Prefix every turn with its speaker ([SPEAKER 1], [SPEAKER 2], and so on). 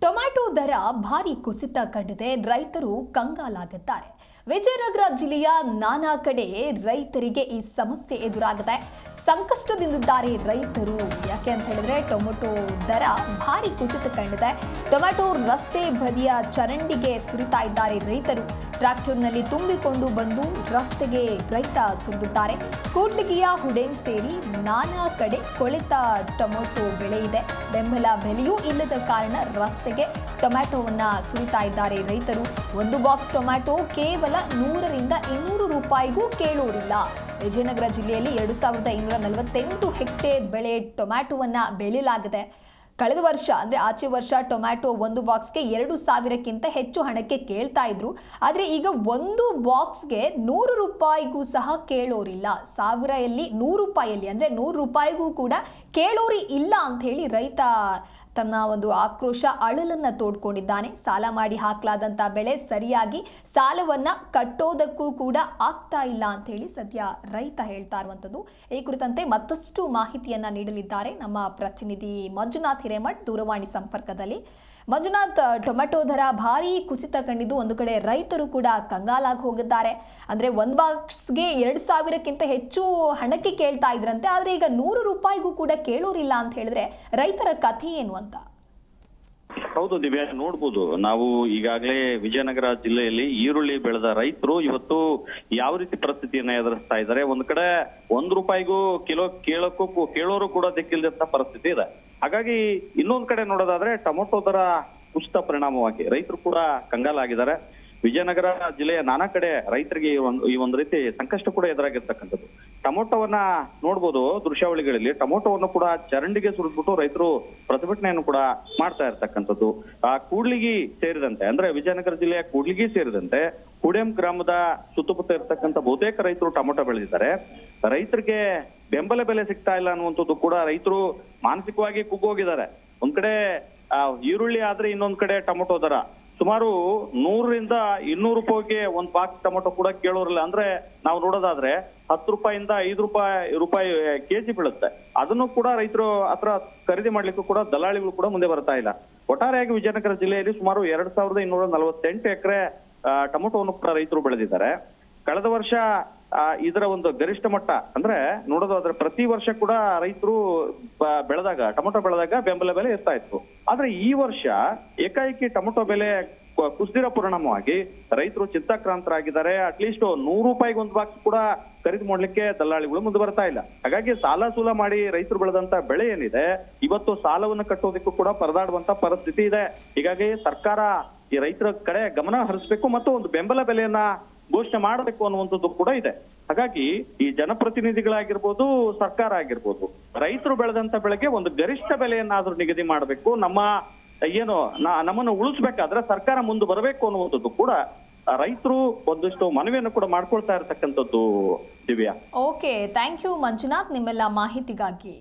[SPEAKER 1] Tomato ದರ ಭಾರಿ ಕುಸಿತ ಕಂಡಿದೆ. ರೈತರು ಕಂಗಾಲಾಗಿದ್ದಾರೆ. ವಿಜಯನಗರ ಜಿಲ್ಲೆಯ ನಾನಾ ಕಡೆ ರೈತರಿಗೆ ಈ ಸಮಸ್ಯೆ ಎದುರಾಗಿದೆ. ಸಂಕಷ್ಟದಿಂದಿದ್ದಾರೆ ರೈತರು. ಯಾಕೆ ಅಂತ ಹೇಳಿದ್ರೆ ಟೊಮೆಟೊ ದರ ಭಾರಿ ಕುಸಿತ ಕಂಡಿದೆ. ಟೊಮ್ಯಾಟೊ ರಸ್ತೆ ಬದಿಯ ಚರಂಡಿಗೆ ಸುರಿತಾ ಇದ್ದಾರೆ ರೈತರು. ಟ್ರ್ಯಾಕ್ಟರ್ನಲ್ಲಿ ತುಂಬಿಕೊಂಡು ಬಂದು ರಸ್ತೆಗೆ ರೈತ ಸುರಿದಿದ್ದಾರೆ. ಕೂಡ್ಲಿಗಿಯ ಹುಡೇನ್ ಸೇರಿ ನಾನಾ ಕಡೆ ಕೊಳೆತ ಟೊಮೆಟೊ ಬೆಳೆ ಇದೆ. ಬೆಂಬಲ ಬೆಲೆಯೂ ಇಲ್ಲದ ಕಾರಣ ರಸ್ತೆಗೆ ಟೊಮ್ಯಾಟೊವನ್ನ ಸುರಿತಾ ಇದ್ದಾರೆ ರೈತರು. ಒಂದು ಬಾಕ್ಸ್ ಟೊಮ್ಯಾಟೊ ಕೇವಲ 100 ರಿಂದ 200 ರೂಪಾಯಿಗೂ ಕೇಳೋರಿಲ್ಲ. ವಿಜಯನಗರ ಜಿಲ್ಲೆಯಲ್ಲಿ 2248 ಹೆಕ್ಟೇರ್ ಬೆಳೆ ಟೊಮ್ಯಾಟೊವನ್ನ ಬೆಳೆಯಲಾಗಿದೆ. ಕಳೆದ ವರ್ಷ ಅಂದ್ರೆ ಆಚೆ ವರ್ಷ ಟೊಮ್ಯಾಟೊ ಒಂದು ಬಾಕ್ಸ್ಗೆ 2000ಕ್ಕಿಂತ ಹೆಚ್ಚು ಹಣಕ್ಕೆ ಕೇಳ್ತಾ ಇದ್ರು. ಆದರೆ ಈಗ ಒಂದು ಬಾಕ್ಸ್ಗೆ 100 ರೂಪಾಯಿಗೂ ಸಹ ಕೇಳೋರಿಲ್ಲ. 1000 100 ರೂಪಾಯಿಯಲ್ಲಿ ಅಂದ್ರೆ 100 ರೂಪಾಯಿಗೂ ಕೂಡ ಕೇಳೋರಿ ಇಲ್ಲ ಅಂತ ಹೇಳಿ ರೈತ ತನ್ನ ಒಂದು ಆಕ್ರೋಶ ಅಳಲನ್ನ ತೋಡ್ಕೊಂಡಿದ್ದಾನೆ. ಸಾಲ ಮಾಡಿ ಹಾಕಲಾದಂಥ ಬೆಳೆ ಸರಿಯಾಗಿ ಸಾಲವನ್ನ ಕಟ್ಟೋದಕ್ಕೂ ಕೂಡ ಆಗ್ತಾ ಇಲ್ಲ ಅಂತ ಹೇಳಿ ಸದ್ಯ ರೈತ ಹೇಳ್ತಾ ಇರುವಂಥದ್ದು. ಈ ಕುರಿತಂತೆ ಮತ್ತಷ್ಟು ಮಾಹಿತಿಯನ್ನ ನೀಡಲಿದ್ದಾರೆ ನಮ್ಮ ಪ್ರತಿನಿಧಿ ಮಂಜುನಾಥ್ ಹಿರೇಮಠ್ ದೂರವಾಣಿ ಸಂಪರ್ಕದಲ್ಲಿ. ಮಂಜುನಾಥ್, ಟೊಮೆಟೊ ದರ ಭಾರಿ ಕುಸಿತ ಕಂಡಿದ್ದು ಒಂದು ಕಡೆ ರೈತರು ಕೂಡ ಕಂಗಾಲಾಗಿ ಹೋಗಿದ್ದಾರೆ. ಅಂದ್ರೆ ಒಂದು ಬಾಕ್ಸ್ಗೆ 2000ಕ್ಕಿಂತ ಹೆಚ್ಚು ಹಣಕ್ಕೆ ಕೇಳ್ತಾ ಇದ್ರಂತೆ. ಆದ್ರೆ ಈಗ 100 ರೂಪಾಯಿಗೂ ಕೂಡ ಕೇಳೋರಿಲ್ಲ ಅಂತ ಹೇಳಿದ್ರೆ ರೈತರ ಕಥೆ ಏನು ಅಂತ?
[SPEAKER 2] ಹೌದು ದಿವ್ಯಾ, ನೋಡ್ಬೋದು ನಾವು ಈಗಾಗಲೇ ವಿಜಯನಗರ ಜಿಲ್ಲೆಯಲ್ಲಿ ಈರುಳ್ಳಿ ಬೆಳೆದ ರೈತರು ಇವತ್ತು ಯಾವ ರೀತಿ ಪರಿಸ್ಥಿತಿಯನ್ನ ಎದುರಿಸ್ತಾ ಇದ್ದಾರೆ. ಒಂದ್ ಕಡೆ 1 ರೂಪಾಯಿಗೂ ಕಿಲೋ ಕೇಳೋರು ಕೂಡ ದಿಕ್ಕಿಲ್ಲದಂತ ಪರಿಸ್ಥಿತಿ ಇದೆ. ಹಾಗಾಗಿ ಇನ್ನೊಂದ್ ಕಡೆ ನೋಡೋದಾದ್ರೆ ಟೊಮೆಟೊ ದರ ಕುಸಿತ ಪರಿಣಾಮವಾಗಿ ರೈತರು ಕೂಡ ಕಂಗಾಲಾಗಿದ್ದಾರೆ. ವಿಜಯನಗರ ಜಿಲ್ಲೆಯ ನಾನಾ ಕಡೆ ರೈತರಿಗೆ ಈ ಒಂದು ರೀತಿ ಸಂಕಷ್ಟ ಕೂಡ ಎದುರಾಗಿರ್ತಕ್ಕಂಥದ್ದು. ಟೊಮೊಟೊವನ್ನ ನೋಡ್ಬೋದು ದೃಶ್ಯಾವಳಿಗಳಲ್ಲಿ. ಟೊಮೊಟೊವನ್ನು ಕೂಡ ಚರಂಡಿಗೆ ಸುರಿದ್ಬಿಟ್ಟು ರೈತರು ಪ್ರತಿಭಟನೆಯನ್ನು ಕೂಡ ಮಾಡ್ತಾ ಇರ್ತಕ್ಕಂಥದ್ದು. ಕೂಡ್ಲಿಗಿ ಸೇರಿದಂತೆ ಅಂದ್ರೆ ವಿಜಯನಗರ ಜಿಲ್ಲೆಯ ಕೂಡ್ಲಿಗಿ ಸೇರಿದಂತೆ ಹುಡೇಂ ಗ್ರಾಮದ ಸುತ್ತಮುತ್ತ ಇರ್ತಕ್ಕಂಥ ಬಹುತೇಕ ರೈತರು ಟೊಮೊಟೊ ಬೆಳೆದಿದ್ದಾರೆ. ರೈತರಿಗೆ ಬೆಂಬಲ ಬೆಲೆ ಸಿಗ್ತಾ ಇಲ್ಲ ಅನ್ನುವಂಥದ್ದು ಕೂಡ ರೈತರು ಮಾನಸಿಕವಾಗಿ ಕುಗ್ಗೋಗಿದ್ದಾರೆ. ಒಂದ್ ಕಡೆ ಈರುಳ್ಳಿ ಆದ್ರೆ ಇನ್ನೊಂದ್ ಕಡೆ ಟೊಮೊಟೊ ದರ ಸುಮಾರು 100 ರಿಂದ 200 ರೂಪಾಯಿಗೆ ಒಂದು ಬಾಕ್ಸ್ ಟೊಮೆಟೊ ಕೂಡ ಕೇಳೋರಿಲ್ಲ. ಅಂದ್ರೆ ನಾವು ನೋಡೋದಾದ್ರೆ 10 ರೂಪಾಯಿಂದ 5 ರೂಪಾಯಿ ಕೆಜಿ ಬೀಳುತ್ತೆ. ಅದನ್ನು ಕೂಡ ರೈತರು ಹತ್ರ ಖರೀದಿ ಮಾಡ್ಲಿಕ್ಕೂ ಕೂಡ ದಲ್ಲಾಳಿಗಳು ಕೂಡ ಮುಂದೆ ಬರ್ತಾ ಇಲ್ಲ. ಒಟ್ಟಾರೆಯಾಗಿ ವಿಜಯನಗರ ಜಿಲ್ಲೆಯಲ್ಲಿ ಸುಮಾರು 2248 ಎಕರೆ ಟೊಮೆಟೊವನ್ನು ಕೂಡ ರೈತರು ಬೆಳೆದಿದ್ದಾರೆ. ಕಳೆದ ವರ್ಷ ಇದರ ಒಂದು ಗರಿಷ್ಠ ಮಟ್ಟ ಅಂದ್ರೆ ನೋಡೋದಾದ್ರೆ ಪ್ರತಿ ವರ್ಷ ಕೂಡ ರೈತರು ಟೊಮೆಟೊ ಬೆಳೆದಾಗ ಬೆಂಬಲ ಬೆಲೆ ಇರ್ತಾ ಇತ್ತು. ಆದ್ರೆ ಈ ವರ್ಷ ಏಕಾಏಕಿ ಟೊಮೆಟೊ ಬೆಲೆ ಕುಸಿದಿರೋ ಪರಿಣಾಮವಾಗಿ ರೈತರು ಚಿಂತಾಕ್ರಾಂತರಾಗಿದ್ದಾರೆ. ಅಟ್ಲೀಸ್ಟ್ 100 ರೂಪಾಯಿಗೆ ಒಂದು ಬಾಕ್ಸ್ ಕೂಡ ಖರೀದಿ ಮಾಡ್ಲಿಕ್ಕೆ ದಲ್ಲಾಳಿಗಳು ಮುಂದೆ ಬರ್ತಾ ಇಲ್ಲ. ಹಾಗಾಗಿ ಸಾಲ ಸೂಲ ಮಾಡಿ ರೈತರು ಬೆಳೆದಂತ ಬೆಳೆ ಏನಿದೆ ಇವತ್ತು ಸಾಲವನ್ನು ಕಟ್ಟೋದಕ್ಕೂ ಕೂಡ ಪರದಾಡುವಂತ ಪರಿಸ್ಥಿತಿ ಇದೆ. ಹೀಗಾಗಿ ಸರ್ಕಾರ ಈ ರೈತರ ಕಡೆ ಗಮನ ಹರಿಸಬೇಕು ಮತ್ತು ಒಂದು ಬೆಂಬಲ ಬೆಲೆಯನ್ನ ಘೋಷಣೆ ಮಾಡಬೇಕು ಅನ್ನುವಂಥದ್ದು ಕೂಡ ಇದೆ. ಹಾಗಾಗಿ ಈ ಜನಪ್ರತಿನಿಧಿಗಳಾಗಿರ್ಬೋದು, ಸರ್ಕಾರ ಆಗಿರ್ಬೋದು, ರೈತರು ಬೆಳೆದಂತ ಬೆಳೆಗೆ ಒಂದು ಗರಿಷ್ಠ ಬೆಲೆಯನ್ನಾದ್ರೂ ನಿಗದಿ ಮಾಡಬೇಕು. ನಮ್ಮನ್ನು ಉಳಿಸ್ಬೇಕಾದ್ರೆ ಸರ್ಕಾರ ಮುಂದೆ ಬರಬೇಕು ಅನ್ನುವಂಥದ್ದು ಕೂಡ ರೈತರು ಒಂದಿಷ್ಟು ಮನವಿಯನ್ನು ಕೂಡ ಮಾಡ್ಕೊಳ್ತಾ ಇರತಕ್ಕಂಥದ್ದು Divya.
[SPEAKER 1] Okay, thank you Manjunath ನಿಮ್ಮೆಲ್ಲ ಮಾಹಿತಿಗಾಗಿ.